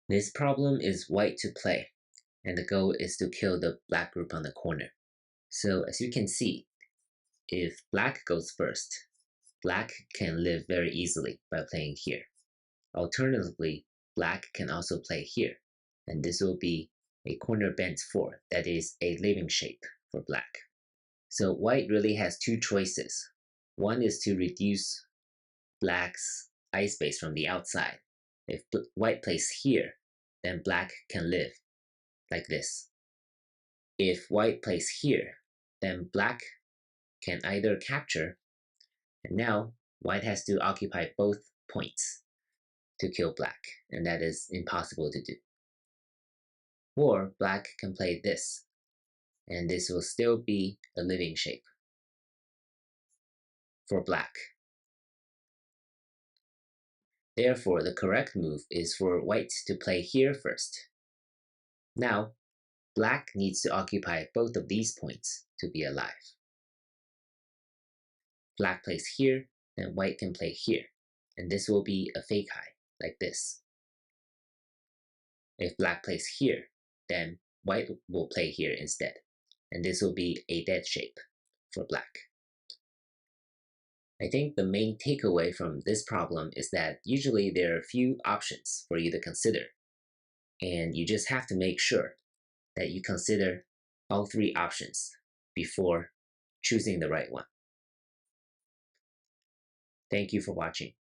This problem is white to play, and the goal is to kill the black group on the corner. So as you can see, if black goes first, black can live very easily by playing here. Alternatively, black can also play here, and this will be a corner bent 4, that is a living shape for black. So white really has two choices. One is to reduce black's eye space from the outside. If white plays here, then black can live like this. If white plays here, then black can either capture, and now white has to occupy both points to kill black, and that is impossible to do. Or black can play this, and this will still be a living shape for black. Therefore, the correct move is for white to play here first. Now, black needs to occupy both of these points to be alive. Black plays here, then white can play here, and this will be a fake high, like this. If black plays here, then white will play here instead, and this will be a dead shape for black. I think the main takeaway from this problem is that usually there are a few options for you to consider, and you just have to make sure that you consider all 3 options before choosing the right one. Thank you for watching.